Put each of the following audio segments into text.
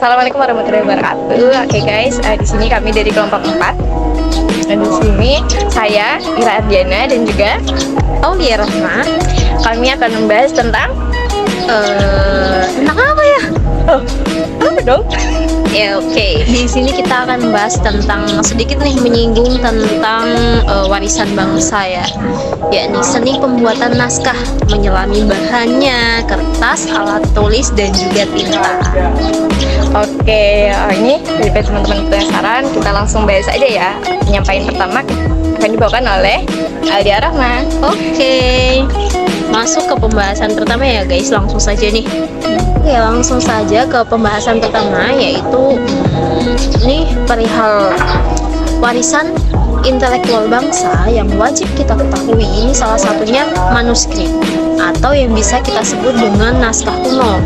Assalamualaikum warahmatullahi wabarakatuh. Oke guys, di sini kami dari kelompok 4. Dan di sini saya Ira Ardiana dan juga Aulia Rahma. kami akan membahas tentang Tentang apa ya? apa dong? Ya oke. Di sini kita akan membahas tentang sedikit nih menyinggung tentang warisan bangsa ya, yakni seni pembuatan naskah menyelami bahannya kertas, alat tulis dan juga tinta. Oke, ini daripada teman-teman penasaran, kita langsung bahas aja ya. Penyampaian pertama akan dibawakan oleh Aulia Rahma. Oke. Masuk ke pembahasan pertama ya guys, langsung saja nih. Oke, langsung saja ke pembahasan pertama, yaitu nih perihal warisan intelektual bangsa yang wajib kita ketahui. Ini salah satunya manuskrip atau yang bisa kita sebut dengan naskah kuno.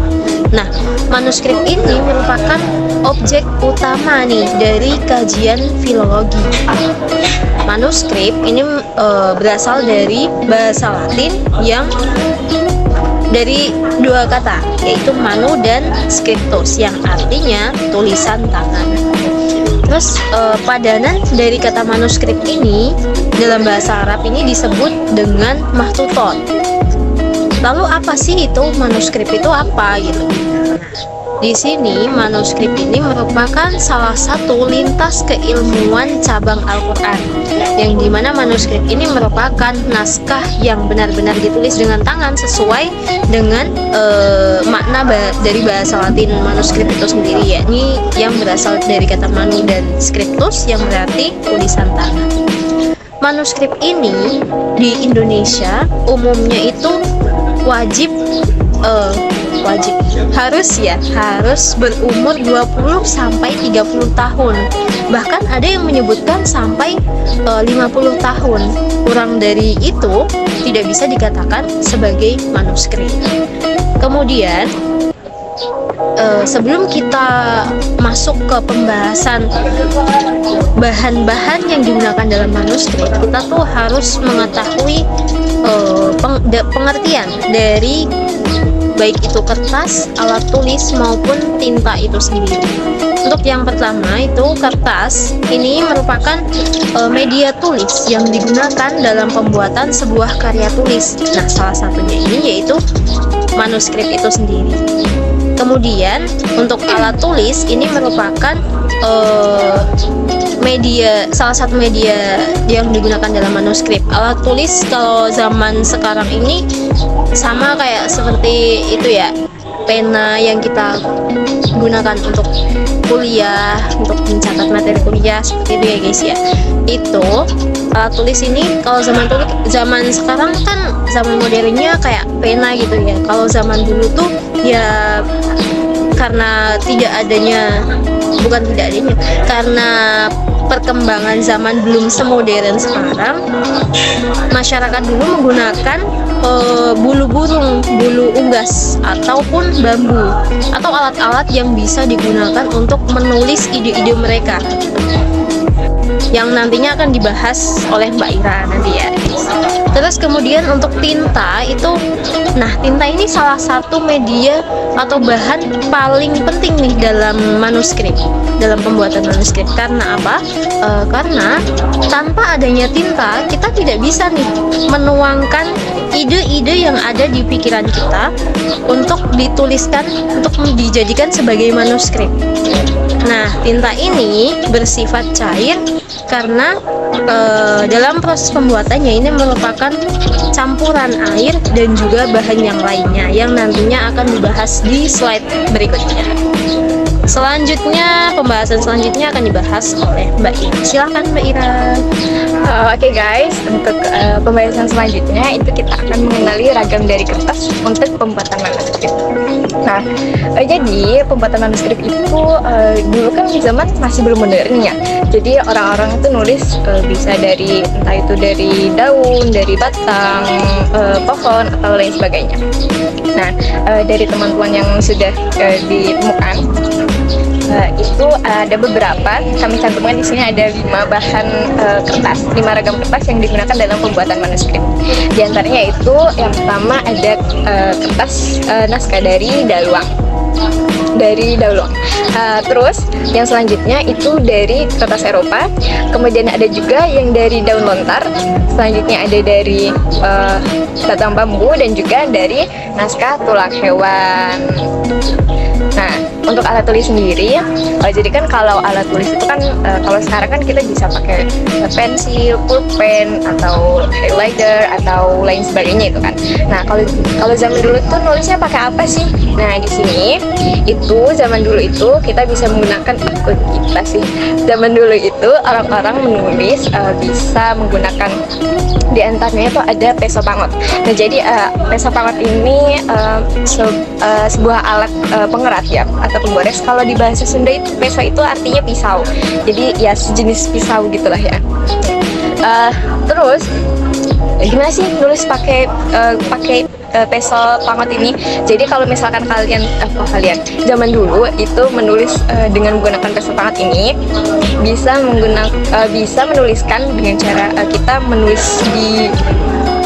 Nah, manuskrip ini merupakan objek utama nih dari kajian filologi. Manuskrip ini berasal dari bahasa Latin yang dari dua kata, yaitu manu dan scriptus, yang artinya tulisan tangan. Terus padanan dari kata manuskrip ini dalam bahasa Arab ini disebut dengan mahtutot. Lalu apa sih itu manuskrip, itu apa gitu? Di sini manuskrip ini merupakan salah satu lintas keilmuan cabang Al-Quran, yang dimana manuskrip ini merupakan naskah yang benar-benar ditulis dengan tangan sesuai dengan makna dari bahasa Latin manuskrip itu sendiri, yakni yang berasal dari kata manu dan scriptus yang berarti tulisan tangan. Manuskrip ini di Indonesia umumnya itu wajib harus berumur 20 sampai 30 tahun. Bahkan ada yang menyebutkan sampai 50 tahun. Kurang dari itu tidak bisa dikatakan sebagai manuskrip. Kemudian sebelum kita masuk ke pembahasan bahan-bahan yang digunakan dalam manuskrip, kita tuh harus mengetahui pengertian dari baik itu kertas, alat tulis maupun tinta itu sendiri. Untuk yang pertama itu kertas, ini merupakan media tulis yang digunakan dalam pembuatan sebuah karya tulis. Nah, salah satunya ini yaitu manuskrip itu sendiri. Kemudian untuk alat tulis ini merupakan salah satu media yang digunakan dalam manuskrip. Alat tulis kalau zaman sekarang ini sama kayak seperti itu ya, pena yang kita gunakan untuk kuliah, untuk mencatat materi kuliah, seperti itu ya guys ya. Itu alat tulis ini kalau zaman sekarang kan zaman modernnya kayak pena gitu ya. Kalau zaman dulu tuh ya karena karena perkembangan zaman belum semodern sekarang, masyarakat dulu menggunakan bulu burung, bulu unggas, ataupun bambu, atau alat-alat yang bisa digunakan untuk menulis ide-ide mereka, yang nantinya akan dibahas oleh Mbak Ira nanti ya. Terus kemudian untuk tinta itu, nah tinta ini salah satu media atau bahan paling penting nih dalam manuskrip, dalam pembuatan manuskrip. Karena apa? Karena tanpa adanya tinta kita tidak bisa nih menuangkan ide-ide yang ada di pikiran kita untuk dituliskan, untuk dijadikan sebagai manuskrip. Nah, tinta ini bersifat cair karena dalam proses pembuatannya ini merupakan campuran air dan juga bahan yang lainnya yang nantinya akan dibahas di slide berikutnya. Selanjutnya, pembahasan selanjutnya akan dibahas oleh Mbak Ira. Silakan Mbak Ira. Oke guys, untuk pembahasan selanjutnya itu kita akan mengenali ragam dari kertas untuk pembuatan manuskrip. Nah, jadi pembuatan manuskrip itu dulu kan di zaman masih belum modern ya. Jadi orang-orang itu nulis bisa dari entah itu dari daun, dari batang, pohon atau lain sebagainya. Nah, dari teman-teman yang sudah ditemukan itu ada beberapa, kami cantumkan di sini ada 5 bahan kertas, 5 ragam kertas yang digunakan dalam pembuatan manuskrip. Di antaranya itu yang pertama ada kertas naskah dari daluang. dari daun luwak. Terus yang selanjutnya itu dari kertas Eropa. Kemudian ada juga yang dari daun lontar. Selanjutnya ada dari batang bambu dan juga dari naskah tulang hewan. Nah, untuk alat tulis sendiri, jadi kan kalau alat tulis itu kan kalau sekarang kan kita bisa pakai pensil, pulpen atau highlighter atau lain sebagainya itu kan. Nah, kalau zaman dulu tuh nulisnya pakai apa sih? Nah, di sini itu zaman dulu itu kita bisa menggunakan zaman dulu itu orang-orang menulis bisa menggunakan di antaranya itu ada peso pangot. Nah, jadi peso pangot ini sebuah alat pengerat ya atau penggores. Kalau di bahasa Sunda itu peso itu artinya pisau. Jadi ya sejenis pisau gitulah ya. Terus gimana sih nulis pakai peso pangot ini? Jadi kalau misalkan kalian zaman dulu itu menulis dengan menggunakan peso pangot ini bisa menuliskan dengan cara kita menulis di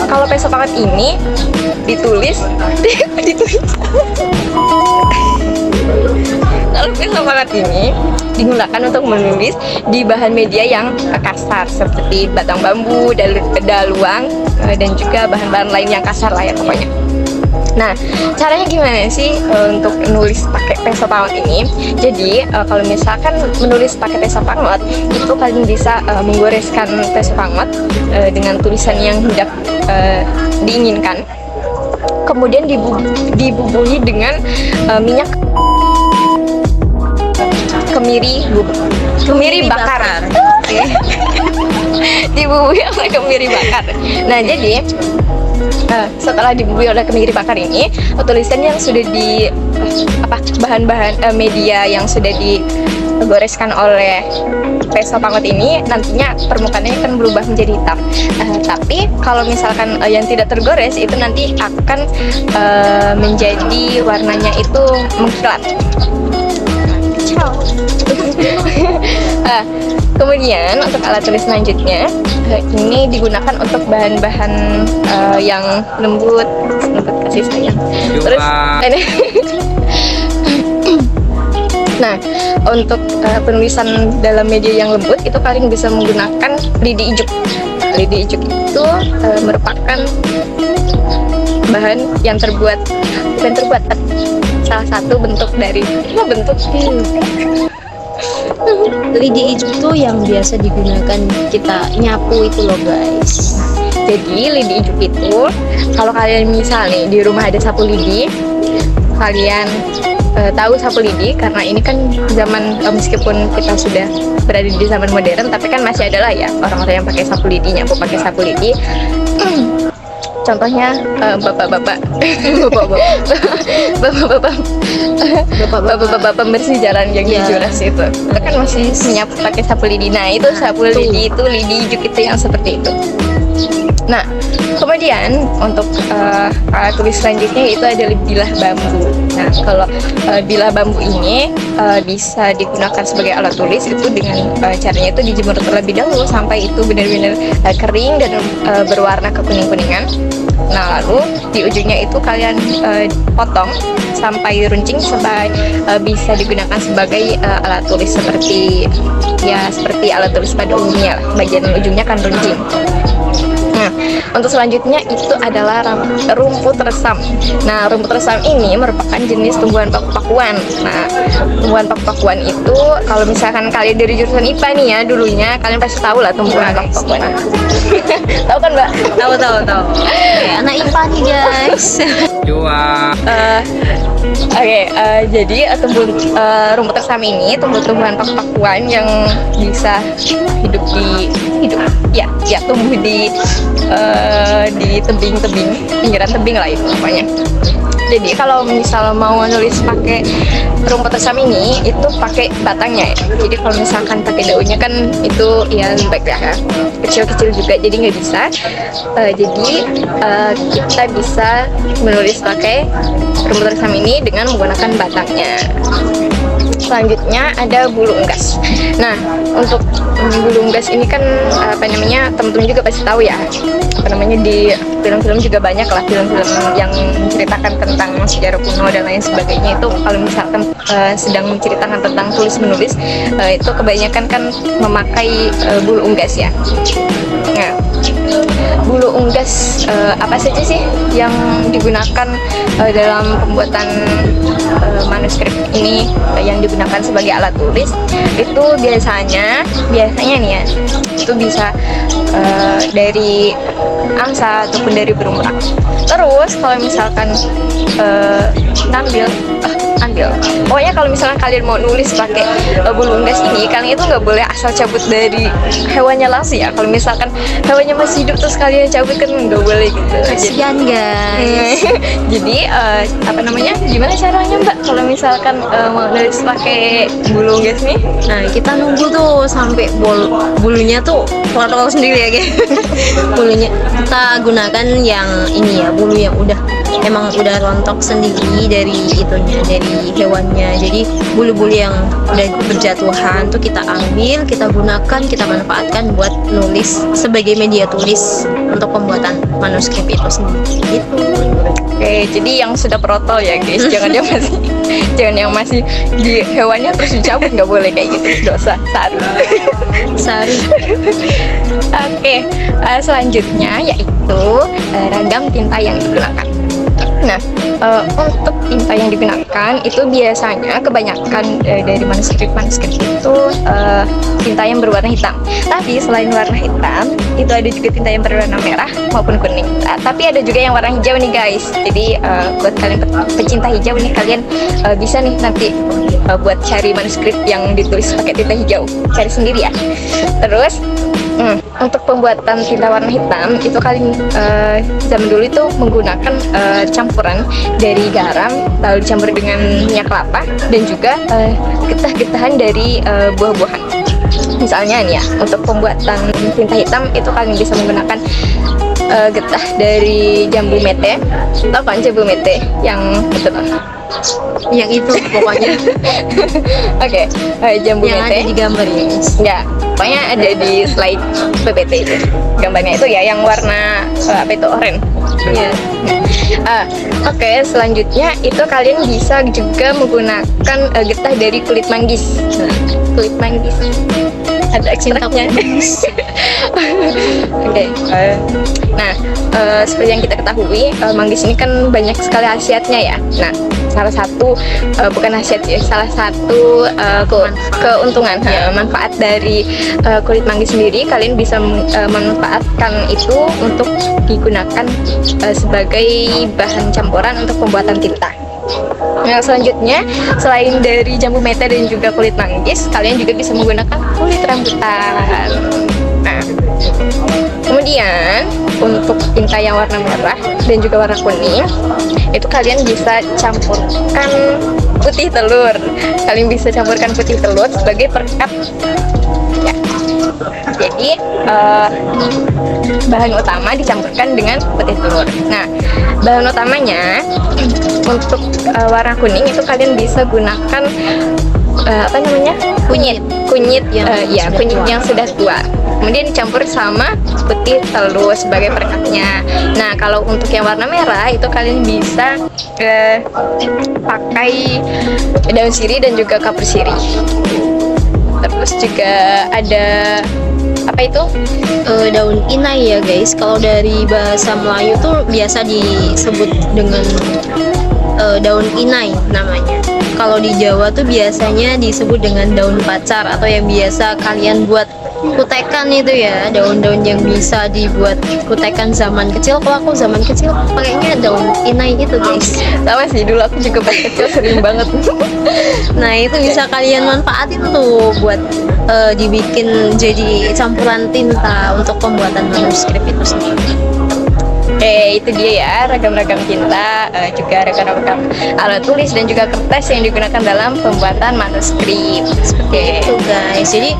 kalau peso pangot ini ditulis kalau peso pangot ini digunakan untuk menulis di bahan media yang kasar seperti batang bambu, daluang dan juga bahan-bahan lain yang kasar lah ya pokoknya. Nah, caranya gimana sih untuk nulis pakai peso pangot ini? Jadi kalau misalkan menulis pakai peso pangot itu kalian bisa menggoreskan peso pangot dengan tulisan yang hendak diinginkan. Kemudian dibubuhi dengan minyak kemiri bakar. Dibubuhi oleh kemiri bakar. Nah, jadi setelah dibubuhi oleh kemiri bakar ini, tulisan yang sudah di bahan-bahan media yang sudah digoreskan oleh peso pangot ini nantinya permukaannya akan berubah menjadi hitam. Tapi kalau misalkan yang tidak tergores itu nanti akan menjadi warnanya itu mengkilat. Kemudian untuk alat tulis selanjutnya ini digunakan untuk bahan-bahan yang lembut kasih sayang. Terus nah, untuk penulisan dalam media yang lembut itu kalian bisa menggunakan lidi ijuk. Lidi ijuk itu merupakan bahan yang salah satu bentuk dari lidi ijuk tuh yang biasa digunakan kita nyapu itu loh guys. Jadi lidi ijuk itu kalau kalian misalnya di rumah ada sapu lidi, kalian tahu sapu lidi karena ini kan zaman meskipun kita sudah berada di zaman modern tapi kan masih ada lah ya orang-orang yang pakai sapu lidi, nyapu pakai sapu lidi. Contohnya bapak-bapak pembersih jalan yang di Juras itu kan masih menyapu pakai sapu lidi. Nah, itu sapu lidi itu lidi ijuk itu yang seperti itu. Nah, kemudian untuk alat tulis selanjutnya itu ada bilah bambu. Nah, kalau bilah bambu ini bisa digunakan sebagai alat tulis itu dengan caranya itu dijemur terlebih dahulu sampai itu benar-benar kering dan berwarna kekuning-kuningan. Nah, lalu di ujungnya itu kalian potong sampai runcing supaya bisa digunakan sebagai alat tulis seperti alat tulis pada umumnya lah. Bagian ujungnya kan runcing. Nah, untuk selanjutnya itu adalah rumput resam. Nah, rumput resam ini merupakan jenis tumbuhan paku-pakuan. Nah, tumbuhan paku-pakuan itu kalau misalkan kalian dari jurusan IPA nih ya dulunya, kalian pasti tahu lah tumbuhan paku-pakuan. Tahu kan, Mbak? Tahu. Anak IPA nih guys. Jadi rumput resam ini tumbuhan paku-pakuan yang bisa tumbuh di tebing-tebing, pinggiran tebing lah itu pokoknya. Jadi kalau misal mau nulis pakai rumput resam ini itu pakai batangnya ya. Jadi kalau misalkan pakai daunnya kan itu ya baik ya, kecil-kecil juga jadi nggak bisa. Kita bisa menulis pakai rumput resam ini dengan menggunakan batangnya. selanjutnya ada bulu unggas. Nah, untuk bulu unggas ini kan apa namanya, teman-teman juga pasti tahu ya. Apa namanya, di film-film juga banyak lah film-film yang menceritakan tentang sejarah kuno dan lain sebagainya. Itu kalau misalkan sedang menceritakan tentang tulis menulis, itu kebanyakan kan memakai bulu unggas ya. Nah, bulu unggas apa saja sih yang digunakan dalam pembuatan manuskrip ini, yang digunakan sebagai alat tulis? Itu biasanya nih ya, itu bisa dari angsa ataupun dari burung merak. Terus kalau misalkan ambil pokoknya kalau misalkan kalian mau nulis pakai bulu unggas ini, kalian itu nggak boleh asal cabut dari hewannya langsung ya. Kalau misalkan hewannya masih hidup terus kalian cabut kan nggak boleh gitu. Kasian guys. Jadi apa namanya, gimana caranya Mbak kalau misalkan mau nulis pakai bulu unggas nih? Nah, kita nunggu tuh sampai bulunya tuh keluar sendiri ya guys. Bulunya kita gunakan yang ini ya, bulu yang emang udah rontok sendiri dari itunya, dari hewannya. Jadi bulu-bulu yang udah berjatuhan tuh kita ambil, kita gunakan, kita manfaatkan buat nulis sebagai media tulis untuk pembuatan manuskrip itu sendiri gitu. Oke, jadi yang sudah protol ya guys, jangan yang masih di hewannya terus dicabut, nggak boleh kayak gitu, dosa, saru. Oke, selanjutnya yaitu ragam tinta yang digunakan. Nah, untuk tinta yang digunakan itu biasanya kebanyakan dari manuskrip itu tinta yang berwarna hitam. Tapi selain warna hitam, itu ada juga tinta yang berwarna merah maupun kuning. Tapi ada juga yang warna hijau nih guys. Jadi buat kalian pecinta hijau nih, kalian bisa nih nanti buat cari manuskrip yang ditulis pakai tinta hijau, cari sendiri ya. Terus untuk pembuatan tinta warna hitam itu kalian zaman dulu itu menggunakan campuran dari garam, lalu dicampur dengan minyak kelapa dan juga getah-getahan dari buah-buahan. Misalnya nih ya, untuk pembuatan tinta hitam itu kalian bisa menggunakan getah dari jambu mete. Tahu kan jambu mete yang itu? Yang itu pokoknya. Oke, jambu yang mete ada di gambar ya guys. ya, pokoknya ada di slide PPT itu gambarnya itu ya, yang warna apa itu, oranye ya. Oke, selanjutnya itu kalian bisa juga menggunakan getah dari kulit manggis. Kulit manggis ada ekstraknya. Oke, nah seperti yang kita ketahui, manggis ini kan banyak sekali khasiatnya ya. Nah, salah satu bukan khasiat ya, salah satu keuntungan, manfaat dari kulit manggis sendiri, kalian bisa memanfaatkan itu untuk digunakan sebagai bahan campuran untuk pembuatan tinta. Nah, selanjutnya selain dari jambu mete dan juga kulit manggis, kalian juga bisa menggunakan kulit rambutan. Nah, kemudian untuk tinta yang warna merah dan juga warna kuning, itu kalian bisa campurkan putih telur. Kalian bisa campurkan putih telur sebagai perekat ya. Jadi bahan utama dicampurkan dengan putih telur. Nah, bahan utamanya untuk warna kuning itu kalian bisa gunakan apa namanya, kunyit yang sudah tua, kemudian dicampur sama putih telur sebagai perekatnya. Nah, kalau untuk yang warna merah itu kalian bisa pakai daun sirih dan juga kapur sirih. Terus juga ada apa itu, daun inai ya guys. Kalau dari bahasa Melayu tuh biasa disebut dengan daun inai namanya. Kalau di Jawa tuh biasanya disebut dengan daun pacar, atau yang biasa kalian buat kutekan itu ya, daun-daun yang bisa dibuat kutekan zaman kecil. Kalau aku zaman kecil pakainya daun inai itu guys. sama sih, dulu aku juga pas kecil sering banget. Nah, itu bisa kalian manfaatin tuh buat dibikin jadi campuran tinta untuk pembuatan manuskrip itu sendiri. Oke, itu dia ya, ragam-ragam tinta, juga ragam-ragam alat tulis dan juga kertas yang digunakan dalam pembuatan manuskrip. Seperti Itu guys. Jadi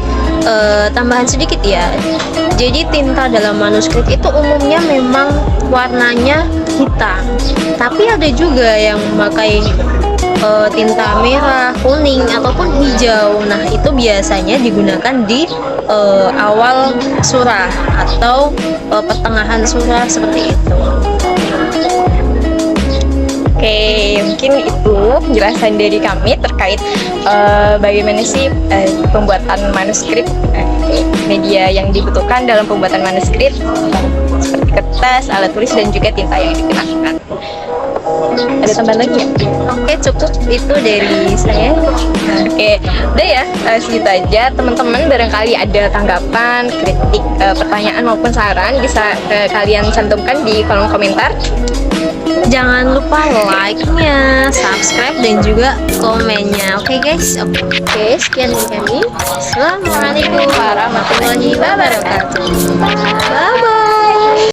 tambahan sedikit ya. Jadi tinta dalam manuskrip itu umumnya memang warnanya hitam. Tapi ada juga yang memakai tinta merah, kuning ataupun hijau. Nah, itu biasanya digunakan di awal surah atau pertengahan surah seperti itu. Oke, mungkin itu penjelasan dari kami terkait bagaimana sih pembuatan manuskrip, media yang dibutuhkan dalam pembuatan manuskrip seperti kertas, alat tulis, dan juga tinta yang digunakan. Ada tambahan lagi ya? Oke, cukup itu dari saya. Oke, udah ya, segitu aja. Teman-teman barangkali ada tanggapan, kritik, pertanyaan maupun saran bisa kalian cantumkan di kolom komentar. Jangan lupa like-nya, subscribe, dan juga komennya. Oke guys, oke, sekian dari kami. Assalamualaikum warahmatullahi wabarakatuh. Bye bye.